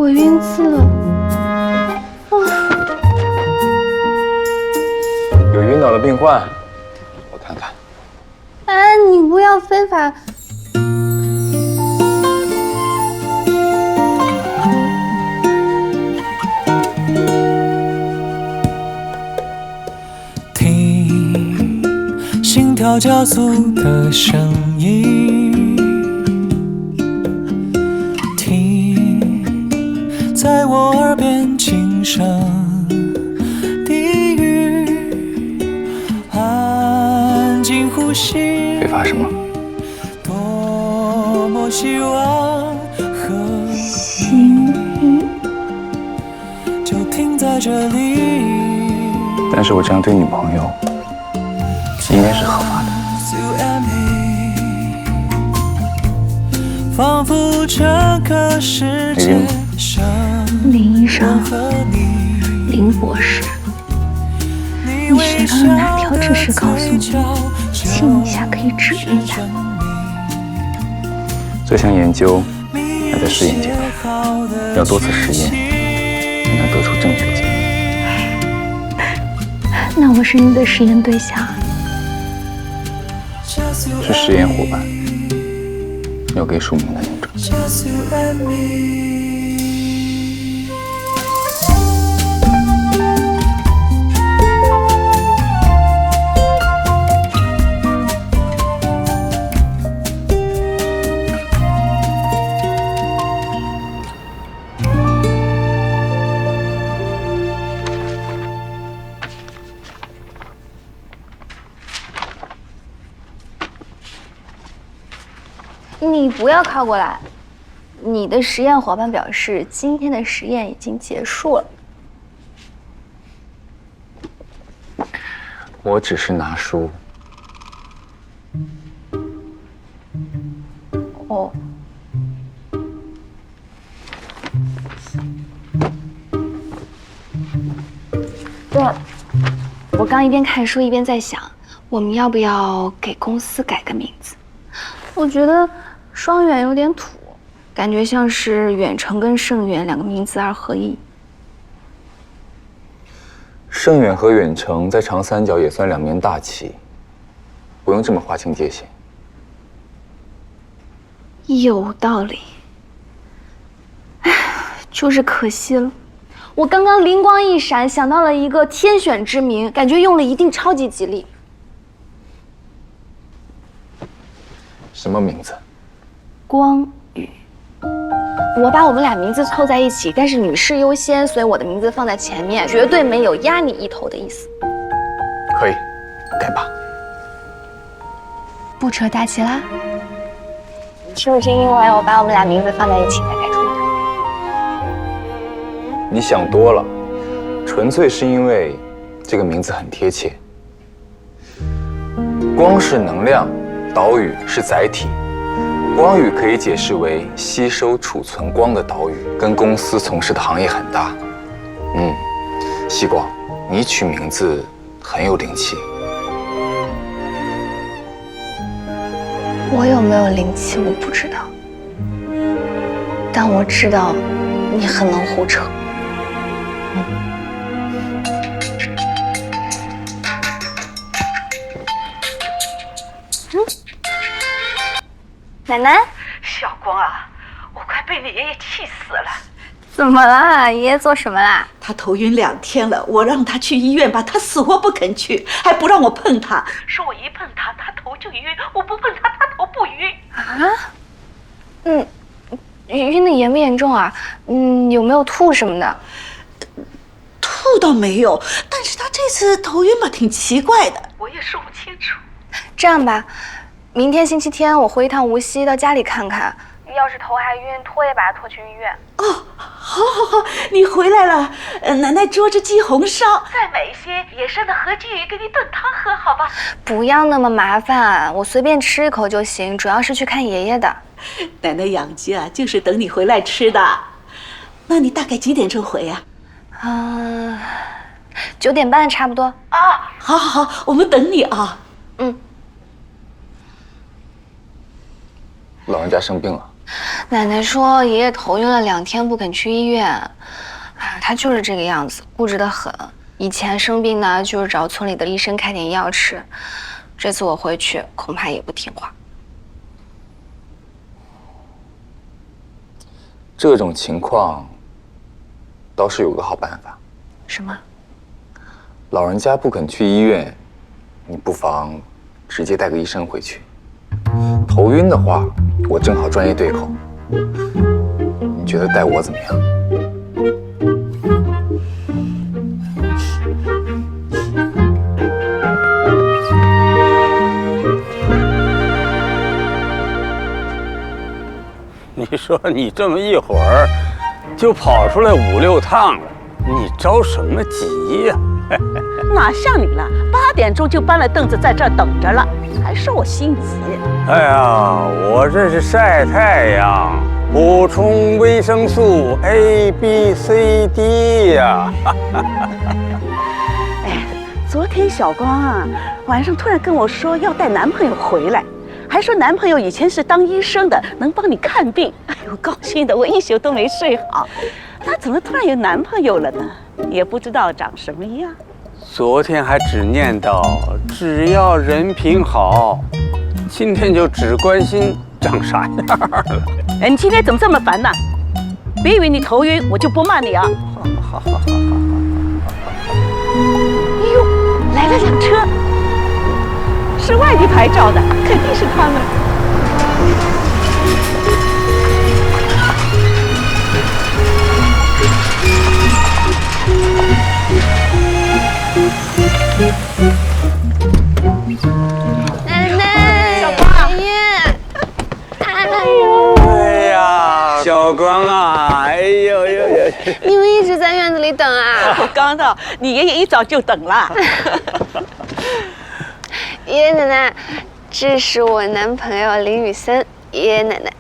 我晕字了。有晕倒的病患，我看看。哎，你不要非法。听心跳加速的声音，听在我耳边轻声低语，安静呼吸。非法什么？多么希望和行。就停在这里。但是我这样对女朋友，应该是合法的。仿佛这个世界上林医生，林博士，你学到了哪条知识？告诉我，亲一下可以治愈的。这项研究还在试验阶段，要多次实验才能得出正确结论。那我是你的实验对象，是实验伙伴，要给署名的那种。你不要靠过来。你的实验伙伴表示，今天的实验已经结束了。我只是拿书。哦。对了，我刚一边看书一边在想，我们要不要给公司改个名字？我觉得双远有点土，感觉像是远程跟盛远两个名字二合一。盛远和远程在长三角也算两面大旗，不用这么划清界限。有道理。哎，就是可惜了。我刚刚灵光一闪，想到了一个天选之名，感觉用了一定超级吉利。什么名字？光宇。我把我们俩名字凑在一起，但是女士优先，所以我的名字放在前面，绝对没有压你一头的意思。可以，改吧。不扯大旗啦？是不是因为我把我们俩名字放在一起才改出的？你想多了，纯粹是因为这个名字很贴切。光是能量，岛屿是载体。光宇可以解释为吸收储存光的岛屿，跟公司从事的行业很搭。西光，你取名字很有灵气。我有没有灵气我不知道，但我知道你很能胡扯。奶奶，小光啊，我快被你爷爷气死了！怎么了？爷爷做什么啦？他头晕2天了，我让他去医院吧，他死活不肯去，还不让我碰他，说我一碰他，他头就晕；我不碰他，他头不晕。啊？晕的严不严重啊？有没有吐什么的？吐倒没有，但是他这次头晕吧，挺奇怪的，我也说不清楚。这样吧。明天星期天我回一趟无锡，到家里看看。要是头还晕，拖也把他拖去医院。哦，好，你回来了。奶奶捉着鸡红烧，再买一些野生的河鲫鱼给你炖汤喝，好吧？不要那么麻烦，我随便吃一口就行，主要是去看爷爷的。奶奶养鸡啊，就是等你回来吃的。那你大概几点钟回呀？ 9点半差不多。啊，好，我们等你啊。老人家生病了，奶奶说爷爷头晕了2天不肯去医院，哎，他就是这个样子，固执得很。以前生病呢，就是找村里的医生开点药吃，这次我回去恐怕也不听话。这种情况倒是有个好办法。什么？老人家不肯去医院，你不妨直接带个医生回去。头晕的话，我正好专业对口。你觉得带我怎么样？你说你这么一会儿就跑出来5、6趟了，你着什么急呀？哪像你了，8点钟就搬了凳子在这儿等着了，还说我心急。哎呀，我这是晒太阳，补充维生素 A、B、C、D 呀。哎，昨天小光啊，晚上突然跟我说要带男朋友回来，还说男朋友以前是当医生的，能帮你看病。哎呦，高兴的我一宿都没睡好。她怎么突然有男朋友了呢？也不知道长什么样。昨天还只念叨只要人品好，今天就只关心长啥样了。哎，你今天怎么这么烦呢？别以为你头晕我就不骂你啊！好。哎呦，来了辆车，是外地牌照的，肯定是他们。奶奶，小光，爷爷，哎呀，小光啊，哎呦，你们一直在院子里等啊？我刚到，你爷爷一早就等了。爷爷奶奶，这是我男朋友林宇森。爷爷奶奶，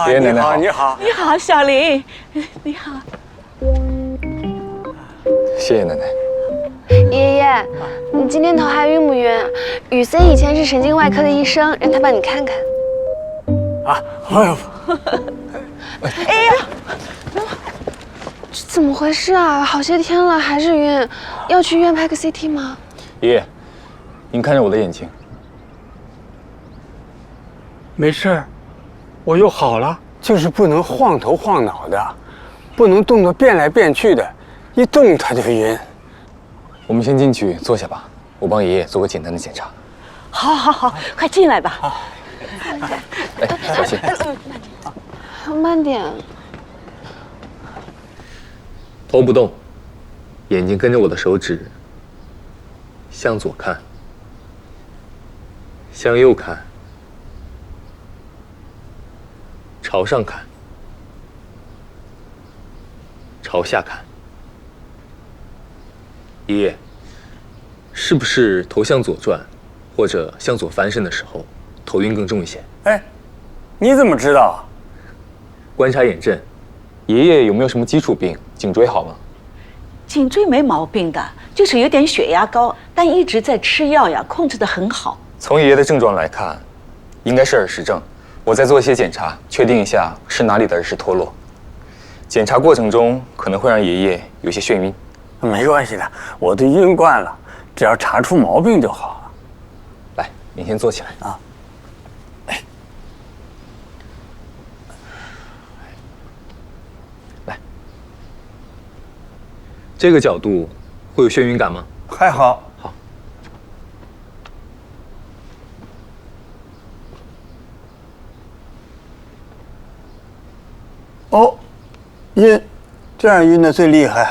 爷爷奶奶好，你好。你好，小林，你好。谢谢奶奶。爷爷，你今天头还晕不晕？宇森以前是神经外科的医生，让他帮你看看。啊，哎呦，哎呀，这怎么回事啊？好些天了还是晕，要去医院拍个 CT 吗？爷爷，您看着我的眼睛。没事儿，我又好了，就是不能晃头晃脑的，不能动作变来变去的，一动他就晕。我们先进去坐下吧，我帮爷爷做个简单的检查。好，快进来吧。哎，小心。慢点。头不动，眼睛跟着我的手指，向左看，向右看，朝上看，朝下看。爷爷，是不是头向左转，或者向左翻身的时候，头晕更重一些？哎，你怎么知道？观察眼症。爷爷有没有什么基础病？颈椎好吗？颈椎没毛病的，就是有点血压高，但一直在吃药呀，控制得很好。从爷爷的症状来看，应该是耳石症。我再做一些检查，确定一下是哪里的耳石脱落。检查过程中可能会让爷爷有些眩晕。没关系的，我都晕惯了，只要查出毛病就好了。来，您先坐起来啊。来，这个角度会有眩晕感吗？还好。好。哦，晕，这样晕的最厉害。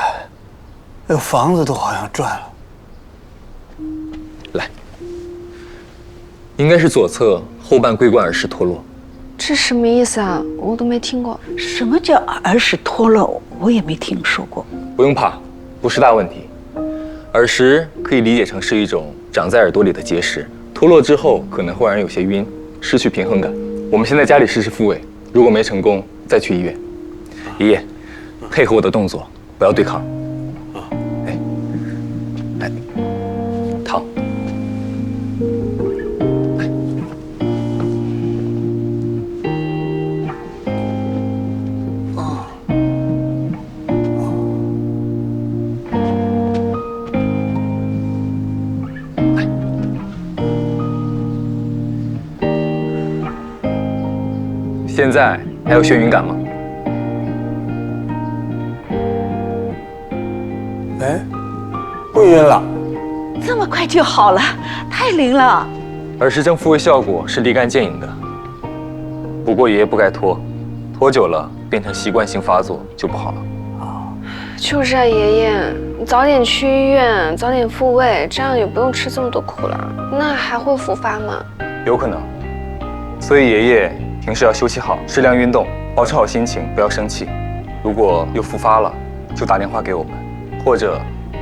这房子都好像转了。来，应该是左侧后半桂冠耳石脱落。这什么意思啊？我都没听过。什么叫耳石脱落？我也没听说过。不用怕，不是大问题。耳石可以理解成是一种长在耳朵里的结石，脱落之后可能会让人有些晕，失去平衡感。我们先在家里试试复位，如果没成功，再去医院。爷爷，配合我的动作，不要对抗。来，躺。来，现在还有眩晕感吗？哎，不晕了。这么快就好了，太灵了。耳石症复位效果是立竿见影的，不过爷爷不该拖，拖久了变成习惯性发作就不好了。就是啊，爷爷，你早点去医院，早点复位，这样也不用吃这么多苦了。那还会复发吗？有可能，所以爷爷平时要休息好，适量运动，保持好心情，不要生气。如果又复发了，就打电话给我们，或者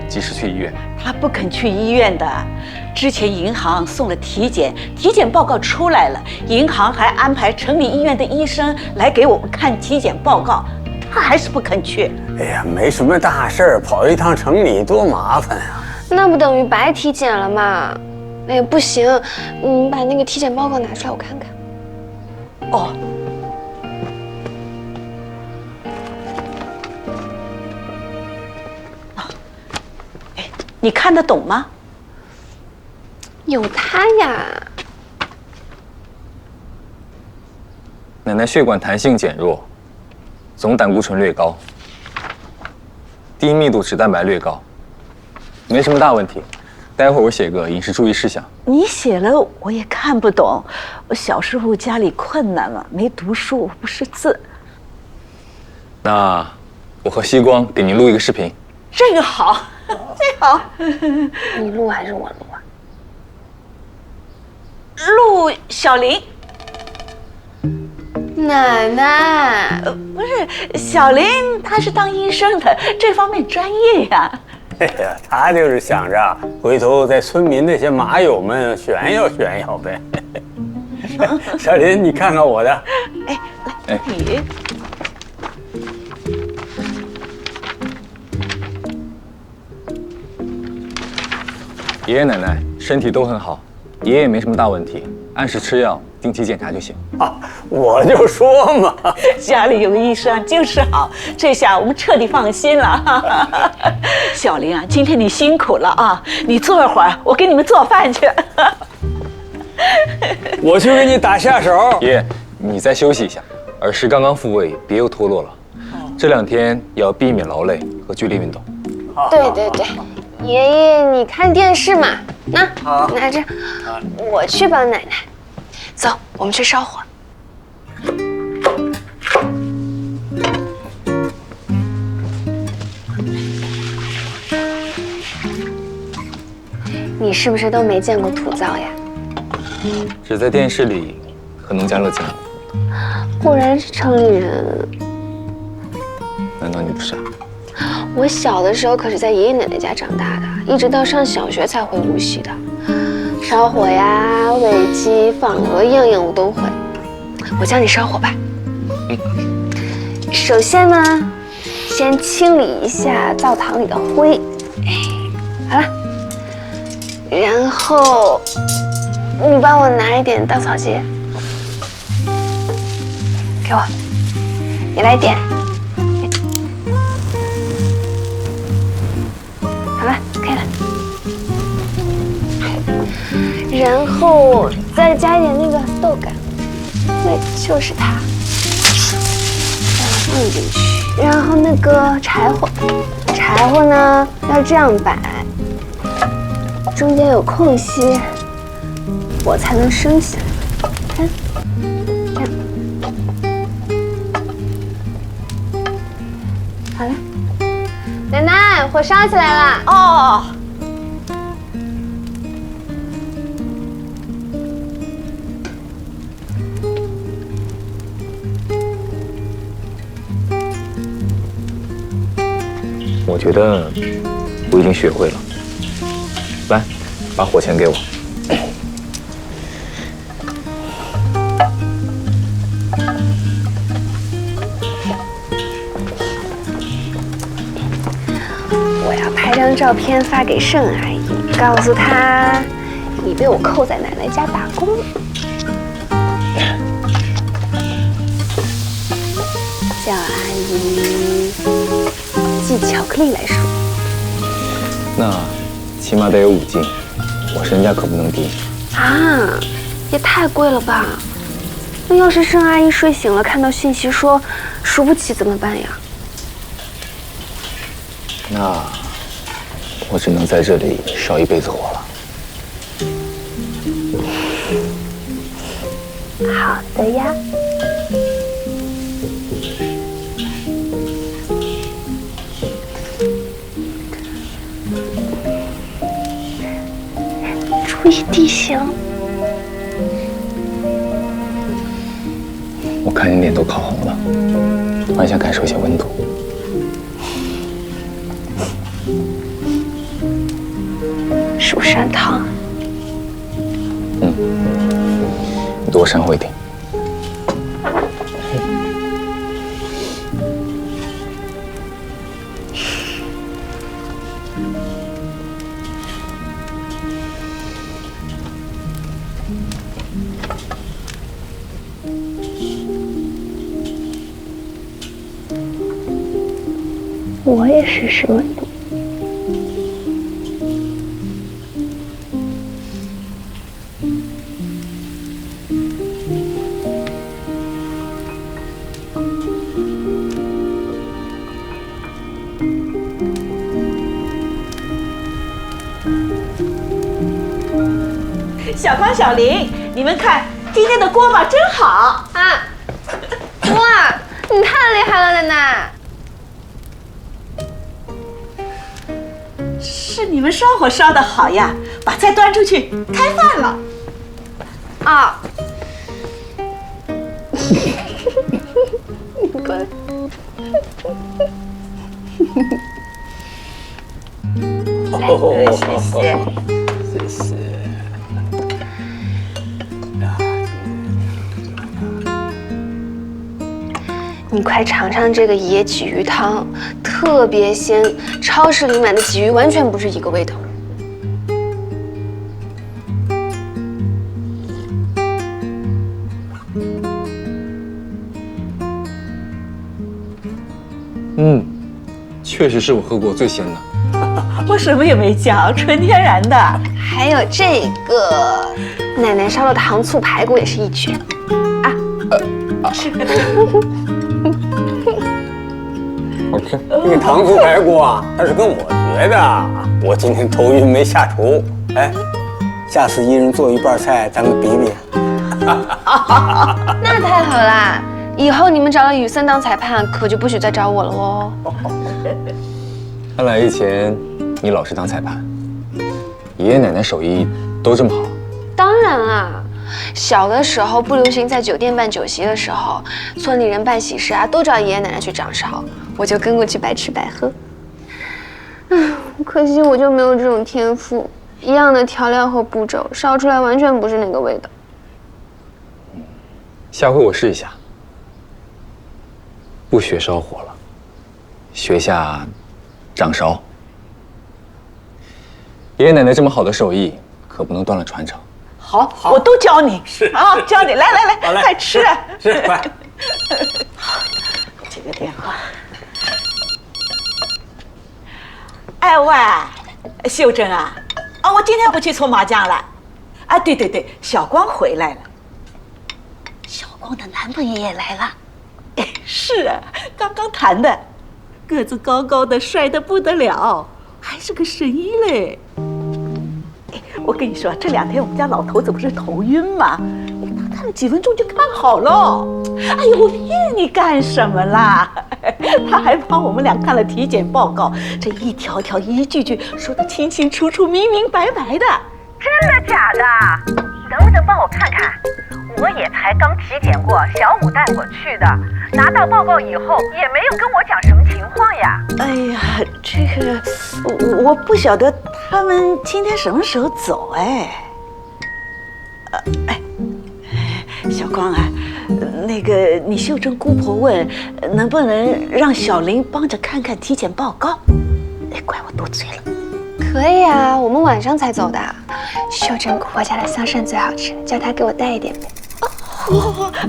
及时去医院。他不肯去医院的，之前银行送了体检，体检报告出来了，银行还安排城里医院的医生来给我们看体检报告，他还是不肯去。哎呀，没什么大事儿，跑一趟城里多麻烦啊！那不等于白体检了吗？哎，不行，你把那个体检报告拿出来我看看。哦，哎，你看得懂吗？有它呀。奶奶血管弹性减弱，总胆固醇略高，低密度脂蛋白略高，没什么大问题。待会儿我写个饮食注意事项。你写了我也看不懂，我小时候家里困难嘛，没读书，不识字。那我和希光给您录一个视频。这个好，这个好。你录还是我录啊？陆小玲，奶奶，不是小玲，她是当医生的，这方面专业呀。哎呀，他就是想着回头在村民那些马友们炫耀炫耀呗。小林，你看看我的。哎，来，你。爷爷奶奶身体都很好，爷爷没什么大问题，按时吃药，定期检查就行。啊，我就说嘛，家里有个医生就是好，这下我们彻底放心了。小玲啊，今天你辛苦了啊，你坐一会儿，我给你们做饭去。我去给你打下手。爷爷，你再休息一下，耳石刚刚复位，别又脱落了。这2天要避免劳累和剧烈运动。对对对，爷爷你看电视嘛，拿着，我去帮奶奶。走，我们去烧火。你是不是都没见过土灶呀？只在电视里和农家乐见过。果然是城里人。难道你不是啊？我小的时候可是在爷爷奶奶家长大的，一直到上小学才会无锡的。烧火呀、煨鸡、放鹅，样样我都会。我教你烧火吧。首先呢，先清理一下灶堂里的灰。好了。然后，你帮我拿一点稻草结，给我，你来点。好了，可以了。然后再加一点那个豆干，对，就是它，放进去。然后那个柴火呢要这样摆。中间有空隙，火才能升起来。看，这样，好了。奶奶，火烧起来了。哦。我觉得我已经学会了。来，把火钳给我。我要拍张照片发给盛阿姨，告诉她你被我扣在奶奶家打工。叫阿姨寄巧克力来说。那起码得有5斤，我身价可不能低。啊，也太贵了吧？那要是盛阿姨睡醒了，看到信息说输不起怎么办呀？那我只能在这里烧一辈子火了。好的呀。注意地形。我看你脸都烤红了，我还想感受一下温度。蜀山汤。你多煽乎一点。我也试试温度。小光、小林，你们看今天的锅巴真好啊！哇，你太厉害了，奶奶！是你们烧火烧的好呀，把菜端出去开饭了。啊！乖。谢谢。谢谢。你快尝尝这个野鲫鱼汤，特别鲜，超市里买的鲫鱼完全不是一个味道。确实是我喝过最鲜的。我什么也没加，纯天然的。还有这个，奶奶烧的糖醋排骨也是一绝。好吃。这个糖醋排骨啊，它是跟我学的。我今天头晕没下厨，哎，下次一人做一半菜，咱们比比。那太好啦！以后你们找了雨森当裁判，可就不许再找我了哦。看来以前你老是当裁判，爷爷奶奶手艺都这么好。当然啦，小的时候不流行在酒店办酒席的时候，村里人办喜事啊，都找爷爷奶奶去掌勺，我就跟过去白吃白喝。可惜我就没有这种天赋，一样的调料和步骤，烧出来完全不是那个味道。下回我试一下，不学烧火了，学下掌勺。爷爷奶奶这么好的手艺，可不能断了传承。好，我都教你。是啊，教你。来，好嘞快吃。是快。接个电话。哎喂，秀珍啊，我今天不去搓麻将了。啊，对，小光回来了。小光的男朋友也来了。哎，是啊，刚刚谈的，个子高高的，帅得不得了，还是个神医嘞。哎，我跟你说，这2天我们家老头子不是头晕吗？他看了几分钟就看好了。哎呦，我骗你干什么啦？他还帮我们俩看了体检报告，这一条条一句句说得清清楚楚、明明白白的。真的假的？能不能帮我看看？我也才刚体检过，小五带我去的，拿到报告以后也没有跟我讲什么情况呀。哎呀，这个我不晓得他们今天什么时候走哎。小光啊，那个你秀珍姑婆问，能不能让小林帮着看看体检报告？哎，怪我多嘴了。可以啊，我们晚上才走的。秀珍姑婆家的桑葚最好吃，叫她给我带一点呗。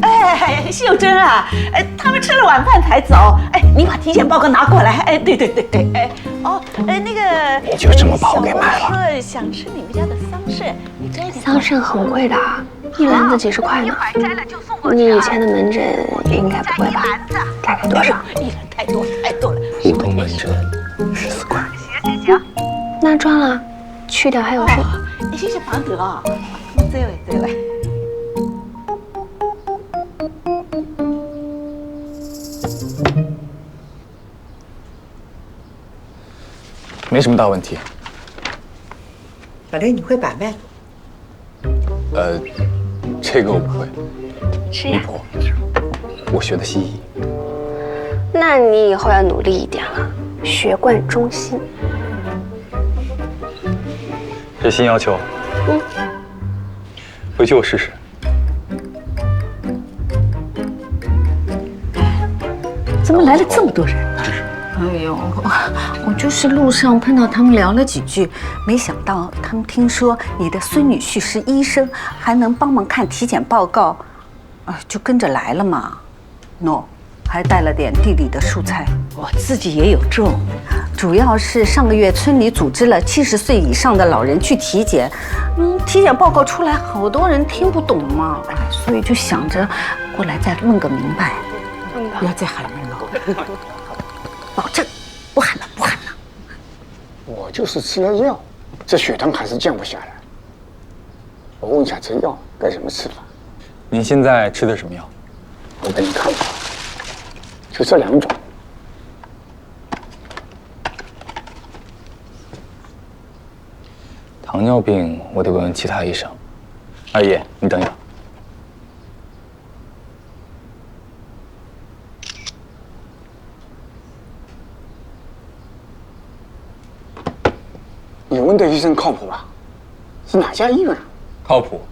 哎，秀珍啊，他们吃了晚饭才走。哎，你把体检报告拿过来。哎，对，哎，那个你就这么把我给卖了？说想吃你们家的桑葚，你摘点。桑葚很贵的啊。一篮子几十块呢。你以前的门诊应该不会吧？大概多少？一人太多了。普通门诊14块。行，那赚了，去掉还有剩。谢谢庞德啊，这位。没什么大问题。小雷，你会把脉？这个我不会。是呀。婆，我学的西医。那你以后要努力一点了，学贯中西。这新要求。回去我试试。怎么来了这么多人？哎呦，我就是路上碰到他们聊了几句，没想到他们听说你的孙女婿是医生，还能帮忙看体检报告，就跟着来了嘛。还带了点地里的蔬菜。我自己也有种，主要是上个月村里组织了70岁以上的老人去体检，体检报告出来，好多人听不懂嘛，所以就想着过来再问个明白。不要再喊人了，保证不喊了。我就是吃了药，这血糖还是降不下来。我问一下，这药该怎么吃法？您现在吃的什么药？我给你看吧，就这2种。糖尿病，我得问问其他医生。二爷，你等一等。你问的医生靠谱吧？是哪家医院？靠谱，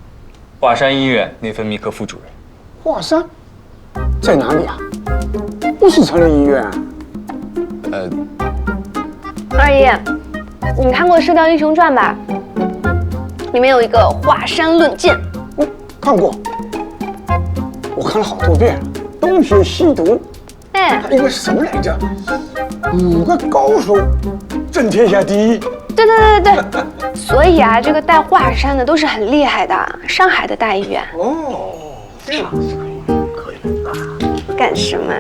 华山医院内分泌科副主任。华山在哪里啊？不是成人医院啊。二爷，你看过《射雕英雄传》吧？里面有一个华山论剑。看过，我看了好多遍了。东邪西毒，哎，一个是什么来着？5个高手争天下第一。对，所以啊，这个带华山的都是很厉害的，上海的大医院。哦，这样可以吧？干什么？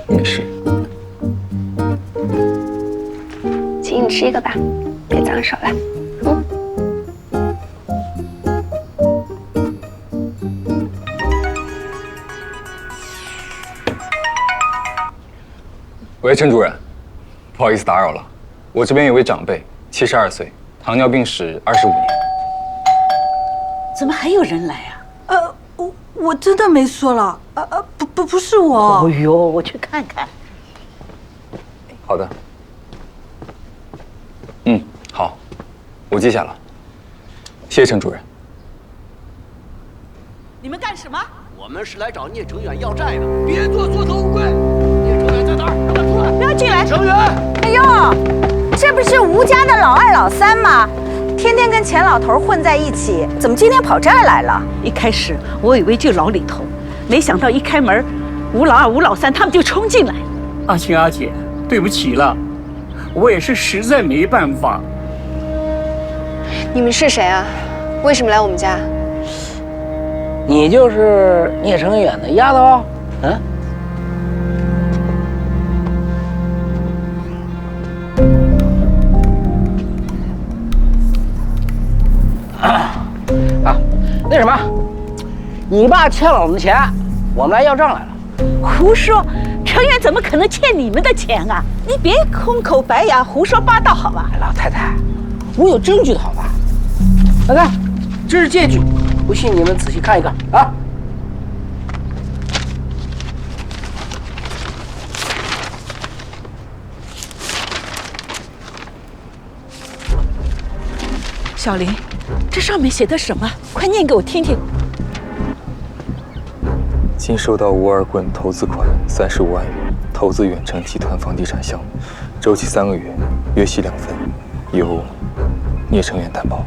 没事。请你吃一个吧，别脏手了。喂，陈主任，不好意思打扰了。我这边有位长辈，72岁，糖尿病史25年。怎么还有人来啊？我真的没说了，不是我。哦呦，我去看看。好的。好，我记下了。谢谢陈主任。你们干什么？我们是来找聂成远要债的，别做缩头乌龟。聂成远在哪儿？让他出来！不要进来！成远，哎呦，这不是吴家的老二老三吗？天天跟钱老头混在一起，怎么今天跑这儿来了？一开始我以为就老李头，没想到一开门，吴老二、吴老三他们就冲进来了。阿青阿姐，对不起了，我也是实在没办法。你们是谁啊？为什么来我们家？你就是聂成远的丫头？那什么，你爸欠了我们钱，我们来要账来了。胡说，成远怎么可能欠你们的钱啊？你别空口白牙，胡说八道好吧？老太太，我有证据的好吧？来看，这是借据，不信你们仔细看一看啊。小林，这上面写的什么？快念给我听听。今收到吴二棍投资款35万元，投资远程集团房地产项目，周期3个月，月息2分，由聂成远担保。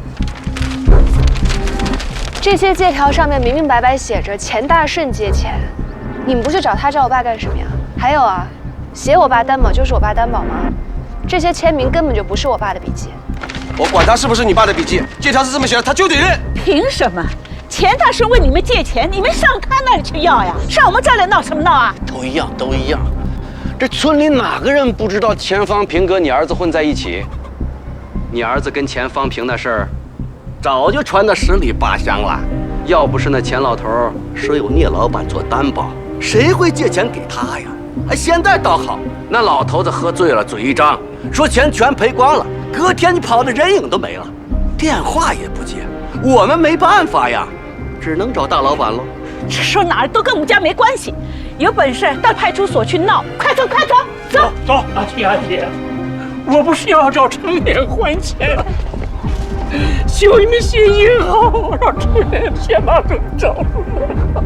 这些借条上面明明白白写着钱大顺借钱，你们不去找他找我爸干什么呀？还有啊，写我爸担保就是我爸担保吗？这些签名根本就不是我爸的笔迹。我管他是不是你爸的笔迹，借条是这么写的，他就得认。凭什么？钱大顺问你们借钱，你们上他那里去要呀？上我们这儿来闹什么闹啊？都一样，都一样。这村里哪个人不知道钱方平跟你儿子混在一起？你儿子跟钱方平的事儿，早就传得十里八乡了。要不是那钱老头说有聂老板做担保，谁会借钱给他呀？哎，现在倒好，那老头子喝醉了，嘴一张，说钱全赔光了，隔天你跑的人影都没了，电话也不接。我们没办法呀，只能找大老板喽。这说哪儿都跟我们家没关系，有本事到派出所去闹！快走，快走，走！走，阿姐，我不是要找程远还钱，求你们行行好，让程远先把证找出来。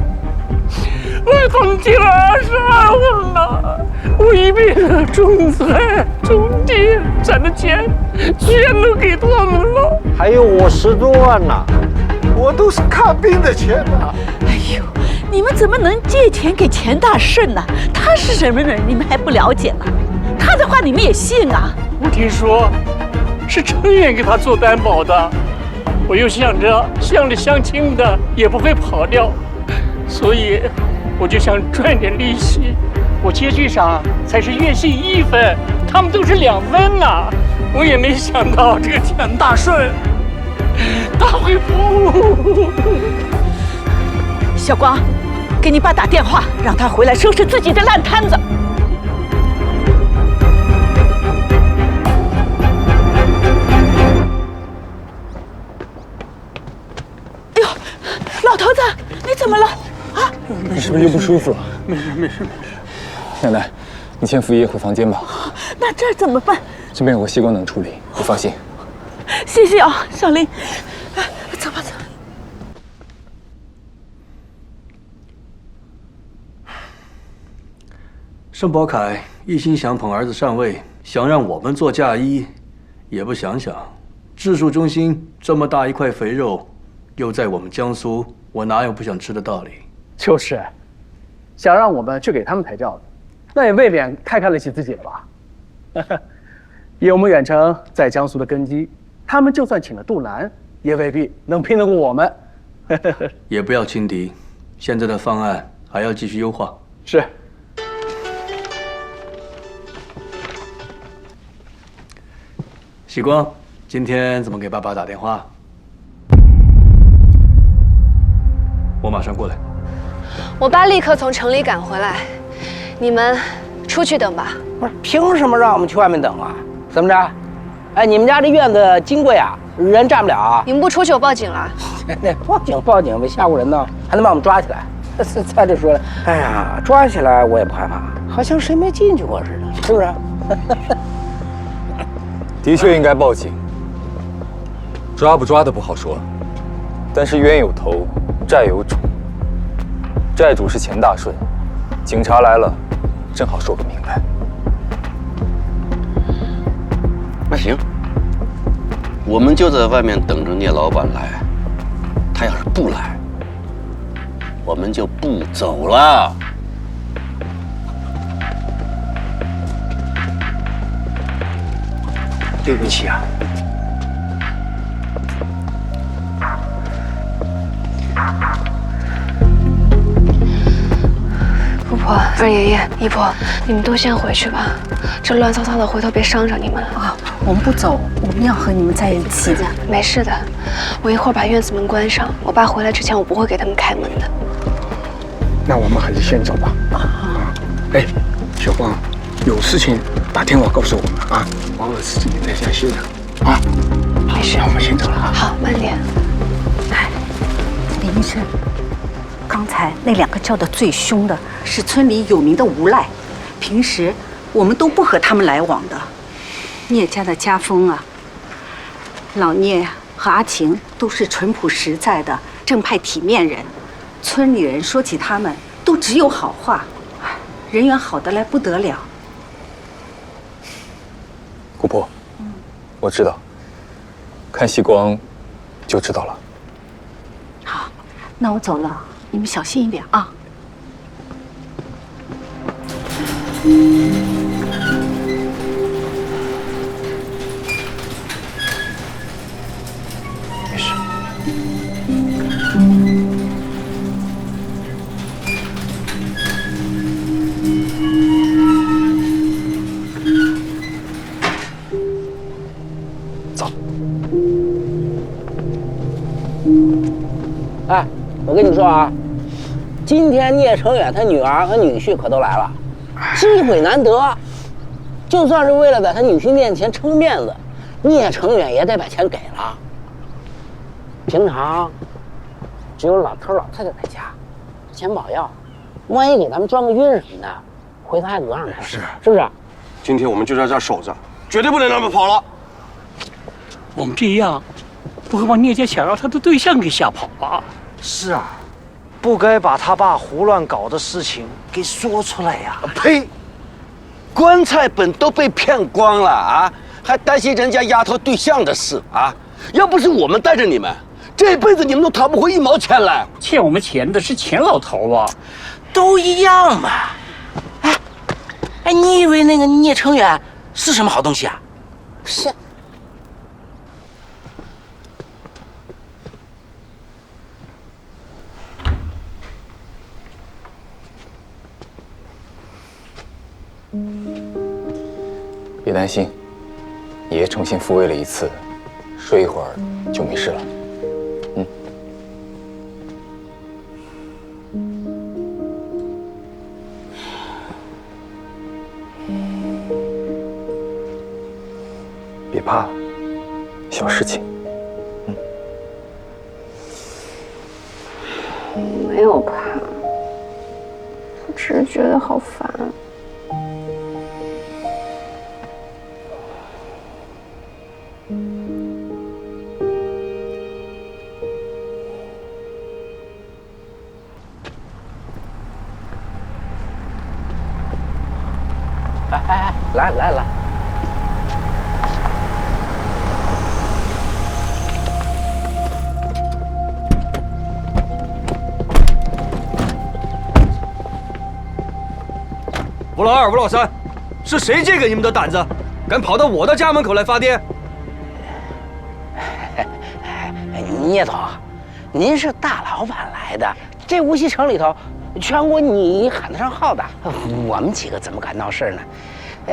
我放弃了22万了，我一辈子种菜种地攒的钱，全都给他们了。还有我10多万呢，我都是看病的钱呐。哎呦，你们怎么能借钱给钱大顺呢？他是什么人，你们还不了解吗？他的话你们也信啊？我听说是程远给他做担保的，我又想着乡里乡亲的也不会跑掉，所以我就想赚点利息。我接剧上才是月薪1分，他们都是2分呐。我也没想到这个钱大顺他会不。小光，给你爸打电话，让他回来收拾自己的烂摊子。哎呦，老头子，你怎么了？啊？你是不是又不舒服了？没事。奶奶，你先扶爷爷回房间吧。那这儿怎么办？这边有个西瓜能处理，你放心。谢谢啊，小林。走吧，走。盛宝凯一心想捧儿子上位，想让我们做嫁衣，也不想想，治术中心这么大一块肥肉，又在我们江苏，我哪有不想吃的道理？就是，想让我们去给他们抬轿子，那也未免太看得起自己了吧？以我们远程在江苏的根基，他们就算请了杜南，也未必能拼得过我们。也不要轻敌，现在的方案还要继续优化。是。喜光，今天怎么给爸爸打电话？我马上过来。我爸立刻从城里赶回来，你们出去等吧。不是，凭什么让我们去外面等啊？怎么着？哎，你们家这院子金贵啊，人站不了啊。你们不出去，我报警了。那报警，没吓唬人呢，还能把我们抓起来？再者说了，哎呀，抓起来我也不害怕，好像谁没进去过似的，是不是？的确应该报警，抓不抓的不好说，但是冤有头，债有主，债主是钱大顺，警察来了，正好说个明白。那行，我们就在外面等着聂老板来，他要是不来，我们就不走了。对不起啊。姑婆、二爷爷、姨婆，你们都先回去吧，这乱糟糟的，回头别伤着你们了啊！我们不走，我们要和你们在一起的。没事的，我一会儿把院子门关上，我爸回来之前我不会给他们开门的。那我们还是先走吧。哎，小光，有事情打电话告诉我们啊，忘了事情你在家歇着啊。没事，那我们先走了啊。好，慢点。哎，李医生，刚才那2个叫得最凶的是村里有名的无赖，平时我们都不和他们来往的。聂家的家风啊，老聂和阿晴都是淳朴实在的正派体面人，村里人说起他们都只有好话，人缘好得来不得了。姑婆，我知道，看细光就知道了。好，那我走了，你们小心一点啊。没事。我跟你说啊，今天聂成远他女儿和女婿可都来了，机会难得，就算是为了在他女婿面前撑面子，聂成远也得把钱给了。平常只有老头老太太在家，钱保要，万一给咱们装个晕什么的，回头还讹上他，是不是？今天我们就在这儿守着，绝对不能让他们跑了。我们这样，不会把聂家想要他的对象给吓跑吧？是啊，不该把他爸胡乱搞的事情给说出来呀！呸！棺材本都被骗光了啊，还担心人家丫头对象的事啊？要不是我们带着你们，这辈子你们都讨不回1毛钱来。欠我们钱的是钱老头啊，都一样嘛。哎，你以为那个聂成远是什么好东西啊？是。别担心，爷爷重新复位了一次，睡一会儿就没事了。别怕，小事情。没有怕，我只是觉得好烦。来，吴老二、吴老三，是谁借给你们的胆子，敢跑到我的家门口来发癫？聂总，您是大老板来的，这无锡城里头，全国你喊得上号的，我们几个怎么敢闹事呢？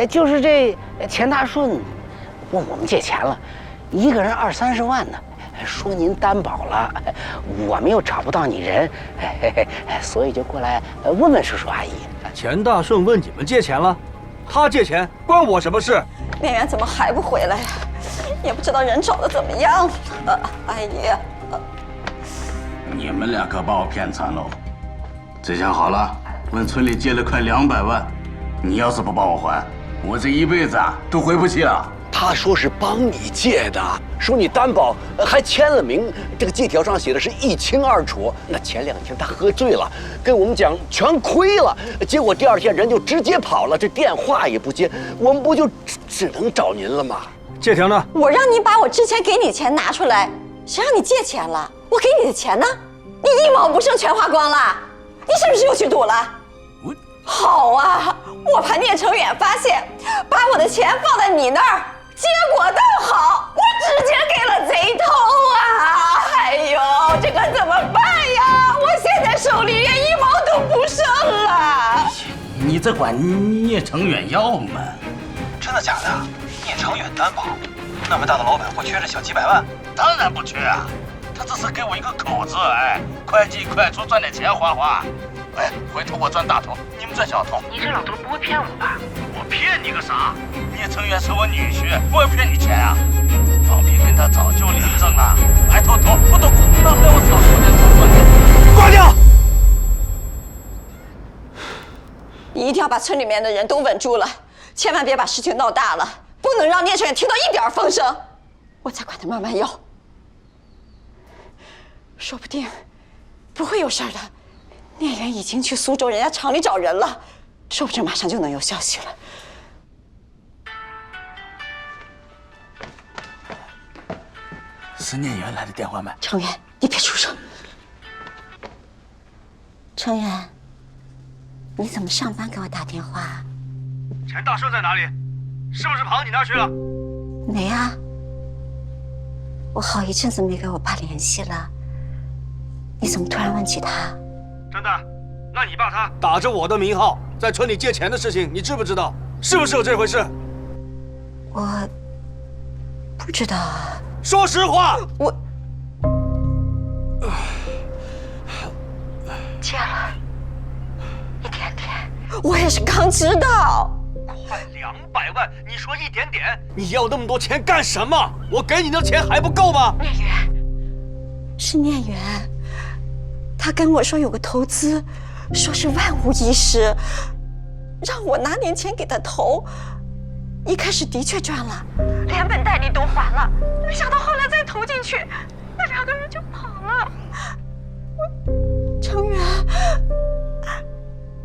就是这钱大顺问我们借钱了，一个人20、30万呢，说您担保了，我们又找不到你人，所以就过来问问叔叔阿姨。钱大顺问你们借钱了，他借钱关我什么事？聂远怎么还不回来呀？也不知道人找的怎么样了。阿姨，你们俩可把我骗惨喽！这下好了，问村里借了快200万，你要是不帮我还，我这一辈子啊都回不去了。他说是帮你借的，说你担保，还签了名，这个借条上写的是一清二楚。那前2天他喝醉了，跟我们讲全亏了，结果第2天人就直接跑了，这电话也不接，我们不就只能找您了吗？借条呢？我让你把我之前给你钱拿出来，谁让你借钱了？我给你的钱呢？你1毛不剩全花光了，你是不是又去赌了？好啊，我怕聂成远发现，把我的钱放在你那儿。结果倒好，我直接给了贼头啊！哎呦，这可怎么办呀？我现在手里连1毛都不剩了。你这管聂成远要吗？真的假的？聂成远担保，那么大的老板会缺这小几百万？当然不缺啊，他只是给我一个口子，哎，快进快出赚点钱花花。哎，回头我赚大头，你们赚小头。你这老头不会骗我吧？我骗你个啥？聂成远是我女婿，我要骗你钱啊？方平跟他早就领证了，还偷偷不懂那被我嫂子在偷赚。挂掉！你一定要把村里面的人都稳住了，千万别把事情闹大了，不能让聂成远听到一点风声，我再管他慢慢要。说不定不会有事的。聂远已经去苏州人家厂里找人了，说不准马上就能有消息了。是聂远来的电话吗？成远，你别出声。成远，你怎么上班给我打电话？钱大顺在哪里？是不是跑你那儿去了？没啊，我好一阵子没跟我爸联系了。你怎么突然问起他？真的？那你爸他打着我的名号在村里借钱的事情，你知不知道？是不是有这回事？我不知道啊。说实话。我也是刚知道。快200万，你说一点点？你要那么多钱干什么？我给你的钱还不够吗？念远，是念远，他跟我说有个投资，说是万无一失，让我拿点钱给他投。一开始的确赚了，连本带利都还了，没想到后来再投进去，那2个人就跑了。程远，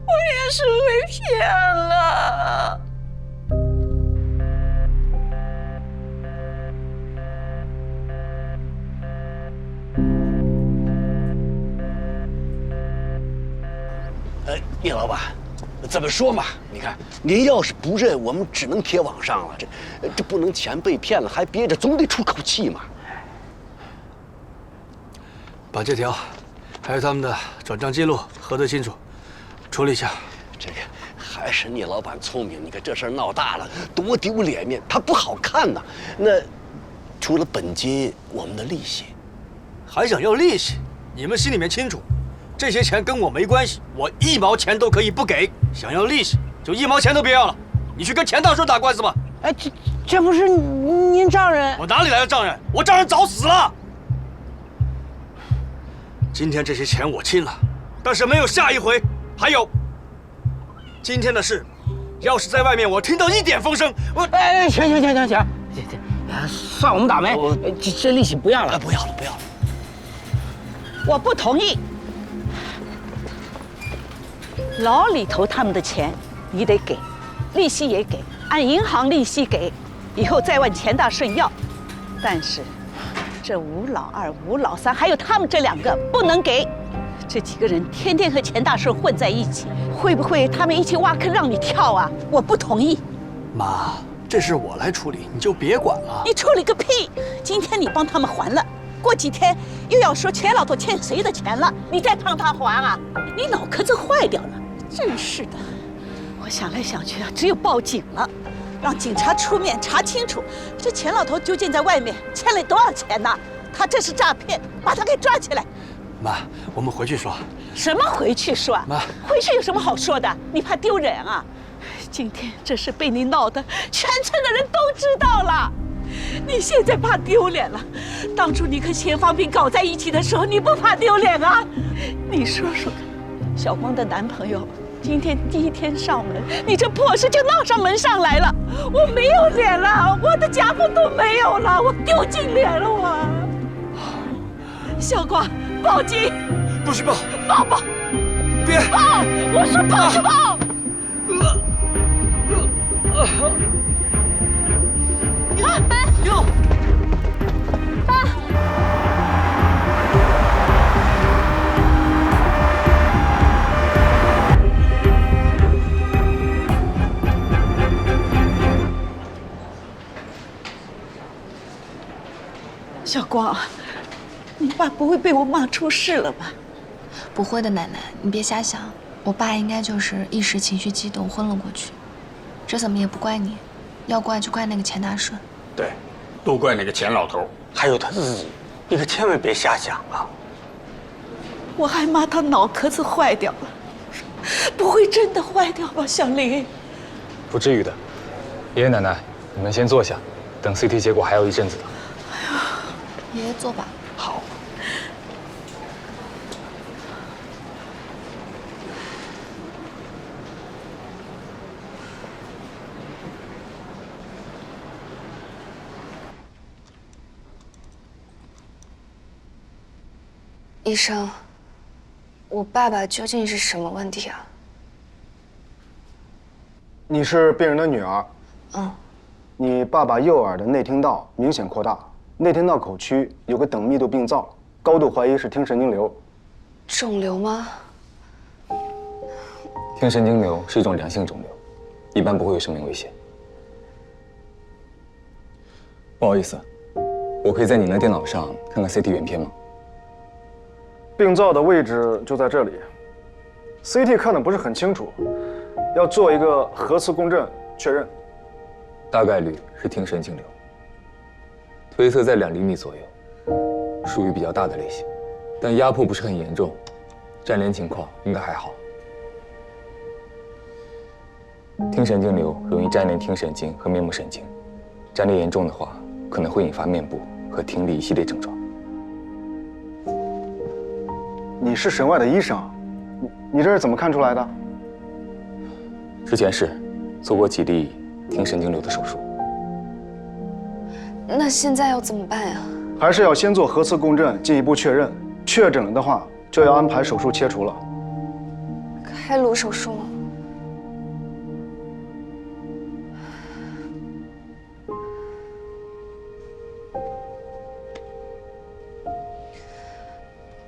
我也是被骗了。叶老板，怎么说嘛？你看，您要是不认，我们只能贴网上了。这不能钱被骗了还憋着，总得出口气嘛。把这条，还有他们的转账记录核对清楚，处理一下。这个还是聂老板聪明，你看这事儿闹大了，多丢脸面，他不好看呐。那除了本金，我们的利息，还想要利息？你们心里面清楚。这些钱跟我没关系，我1毛钱都可以不给。想要利息，就1毛钱都别要了。你去跟钱大叔打官司吧。哎，这不是您丈人？我哪里来的丈人？我丈人早死了。今天这些钱我清了，但是没有下一回。还有，今天的事，要是在外面我听到一点风声，我……哎，行，算我们倒霉。这利息不要了，不要了。我不同意。牢里头他们的钱你得给，利息也给，按银行利息给，以后再问钱大顺要。但是这吴老二、吴老三还有他们这2个不能给。这几个人天天和钱大顺混在一起，会不会他们一起挖坑让你跳啊？我不同意。妈，这事我来处理，你就别管了。你处理个屁！今天你帮他们还了，过几天又要说钱老头欠谁的钱了，你再帮他还啊？你脑壳子坏掉了！真是的，我想来想去啊，只有报警了，让警察出面查清楚，这钱老头究竟在外面欠了多少钱呢？他这是诈骗，把他给抓起来。妈，我们回去说。什么回去说？妈，回去有什么好说的？你怕丢人啊？今天这事被你闹得全村的人都知道了，你现在怕丢脸了。当初你和钱方平搞在一起的时候，你不怕丢脸啊？你说说看。小光的男朋友今天第1天上门，你这破事就闹上门上来了，我没有脸了，我的家风都没有了，我丢尽脸了我。小光，报警！不许报！报！别报！我说报就报！哟！小光，你爸不会被我骂出事了吧？不会的，奶奶，你别瞎想。我爸应该就是一时情绪激动昏了过去，这怎么也不怪你，要怪就怪那个钱大顺。对，都怪那个钱老头，还有他自己，你可千万别瞎想啊！我还骂他脑壳子坏掉了，不会真的坏掉吧，小林？不至于的，爷爷奶奶，你们先坐下，等 CT 结果还有一阵子的。爷爷坐吧。好。医生，我爸爸究竟是什么问题啊？你是病人的女儿。嗯。你爸爸右耳的内听道明显扩大。内听道口区有个等密度病灶，高度怀疑是听神经瘤。肿瘤吗？听神经瘤是一种良性肿瘤，一般不会有生命危险。不好意思，我可以在您的电脑上看看 CT 原片吗？病灶的位置就在这里 ，CT 看的不是很清楚，要做一个核磁共振确认。大概率是听神经瘤。推测在2厘米左右，属于比较大的类型，但压迫不是很严重，粘连情况应该还好。听神经瘤容易粘连听神经和面部神经，粘连严重的话，可能会引发面部和听力一系列症状。你是省外的医生，你这是怎么看出来的？之前是做过几例听神经瘤的手术。那现在要怎么办呀？还是要先做核磁共振进一步确认，确诊了的话就要安排手术切除了。开颅手术吗？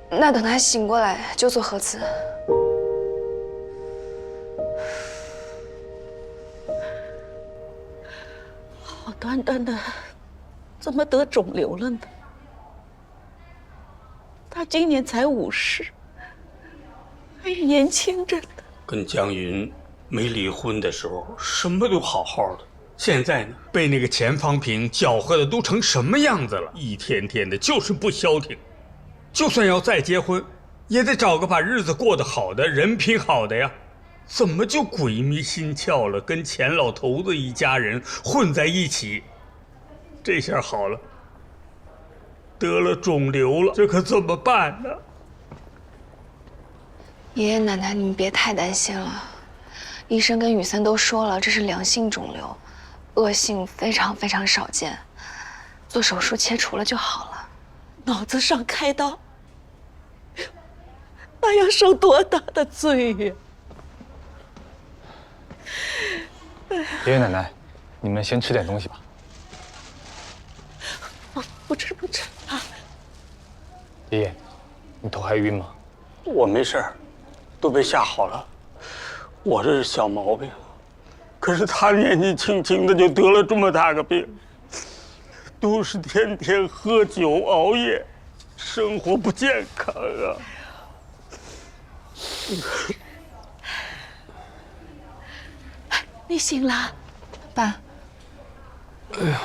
那等他醒过来就做核磁。好端端的，怎么得肿瘤了呢？他今年才50，还年轻着呢。跟江云没离婚的时候，什么都好好的。现在呢，被那个钱方平搅和的都成什么样子了？一天天的就是不消停。就算要再结婚，也得找个把日子过得好的、人品好的呀。怎么就鬼迷心窍了，跟钱老头子一家人混在一起？这下好了，得了肿瘤了，这可怎么办呢？爷爷奶奶，你们别太担心了。医生跟雨森都说了，这是良性肿瘤，恶性非常非常少见，做手术切除了就好了。脑子上开刀，那要受多大的罪呀！爷爷奶奶，你们先吃点东西吧。不吃啊！爷爷，你头还晕吗？我没事儿，都被吓好了。我这是小毛病，可是他年纪轻轻的就得了这么大个病，都是天天喝酒熬夜，生活不健康啊。你醒了，爸。哎呀！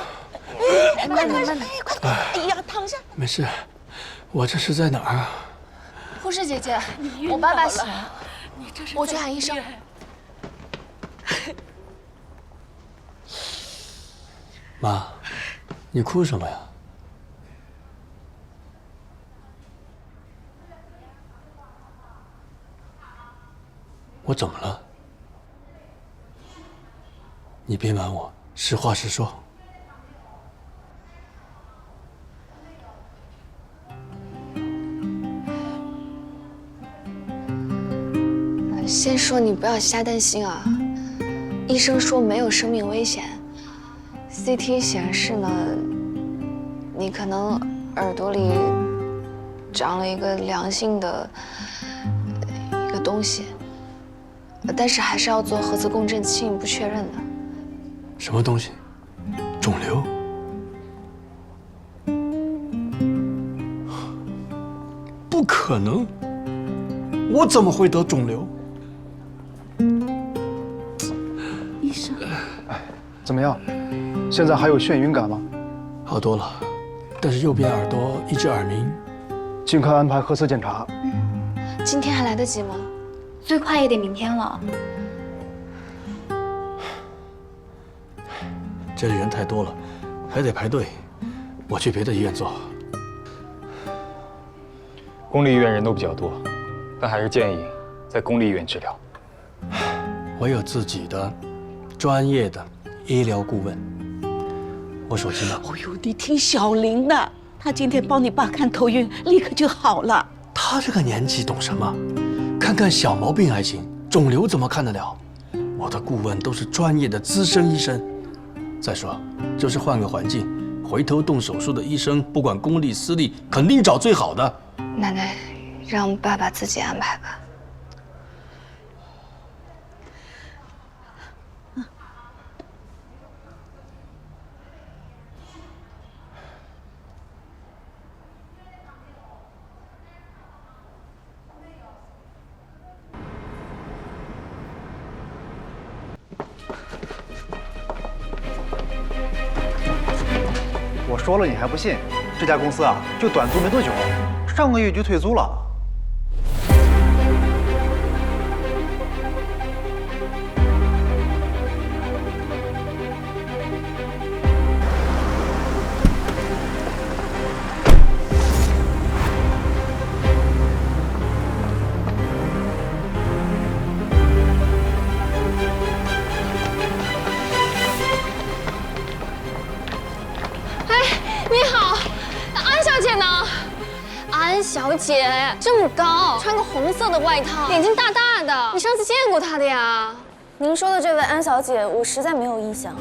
慢点，快！哎呀，躺下。没事，我这是在哪儿啊？护士姐姐，我爸爸醒了，我去喊医生。妈，你哭什么呀？我怎么了？你别瞒我，实话实说。先说你不要瞎担心啊，医生说没有生命危险 ，CT 显示呢，你可能耳朵里长了一个良性的一个东西，但是还是要做核磁共振进一步确认的。什么东西？肿瘤？不可能！我怎么会得肿瘤？医生，怎么样？现在还有眩晕感吗？好多了，但是右边耳朵一直耳鸣。尽快安排核磁检查。今天还来得及吗？最快也得明天了。这里人太多了，还得排队。我去别的医院做。公立医院人都比较多，但还是建议在公立医院治疗。我有自己的专业的医疗顾问。我手机呢？哦呦，你听小林的，他今天帮你爸看头晕，立刻就好了。他这个年纪懂什么？看看小毛病还行，肿瘤怎么看得了？我的顾问都是专业的资深医生。再说，就是换个环境，回头动手术的医生，不管公立私立，肯定找最好的。奶奶，让爸爸自己安排吧。我说了你还不信？这家公司啊，就短租没多久，上个月就退租了。小姐，这么高，穿个红色的外套，眼睛大大的，你上次见过她的呀？您说的这位安小姐，我实在没有印象。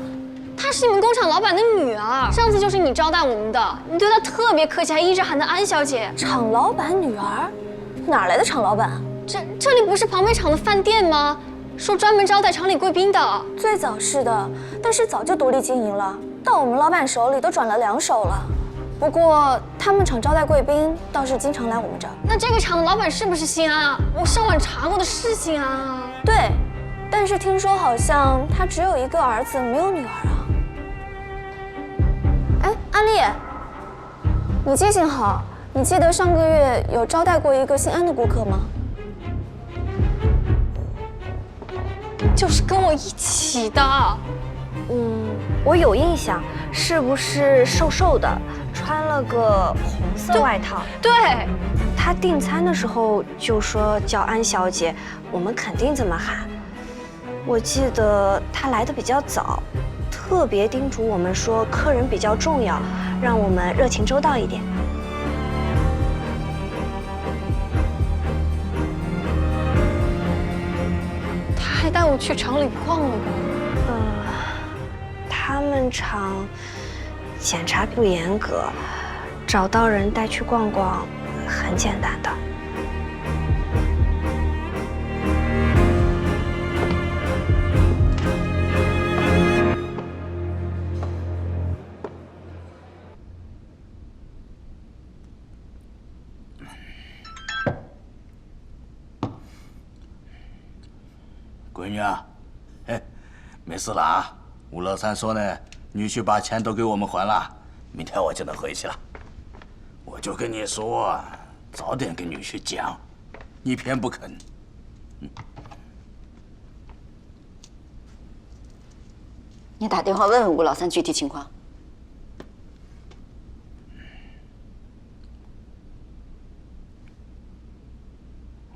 她是你们工厂老板的女儿，上次就是你招待我们的，你对她特别客气，还一直喊她安小姐。厂老板女儿，哪来的厂老板？这里不是旁边厂的饭店吗？说专门招待厂里贵宾的。最早是的，但是早就独立经营了，到我们老板手里都转了2手了。不过他们厂招待贵宾倒是经常来我们这儿。那这个厂的老板是不是姓安啊？我上网查过的是姓安啊。对，但是听说好像他只有一个儿子，没有女儿啊。哎，安丽，你记性好，你记得上个月有招待过一个姓安的顾客吗？就是跟我一起的。我有印象，是不是瘦瘦的，穿了个红色外套？对，他订餐的时候就说叫安小姐，我们肯定这么喊。我记得他来的比较早，特别叮嘱我们说客人比较重要，让我们热情周到一点。他还带我去厂里逛了逛。他们厂检查不严格，找到人带去逛逛很简单的。闺女啊，没事了啊。吴老三说呢，女婿把钱都给我们还了，明天我就能回去了。我就跟你说，早点跟女婿讲，你偏不肯。你打电话问问吴老三具体情况。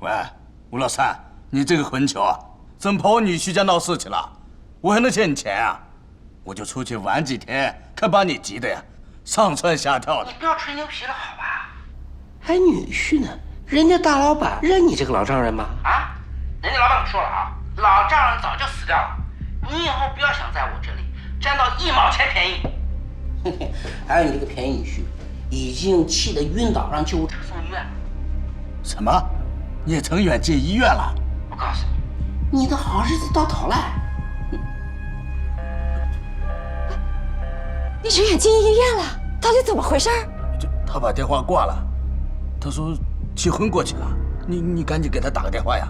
喂，吴老三，你这个混球啊，怎跑我女婿家闹事去了？我还能欠你钱啊？我就出去玩几天，可把你急的呀，上蹿下跳的。你不要吹牛皮了，好吧？还女婿呢？人家大老板认你这个老丈人吗？啊？人家老板可说了啊，老丈人早就死掉了，你以后不要想在我这里占到1毛钱便宜。嘿嘿，还有你这个便宜女婿，已经气得晕倒，让救护车送医院了。什么？聂成远进医院了？我告诉你，你的好日子到头了。聂成远进医院了，到底怎么回事？他把电话挂了，他说气昏过去了。你赶紧给他打个电话呀。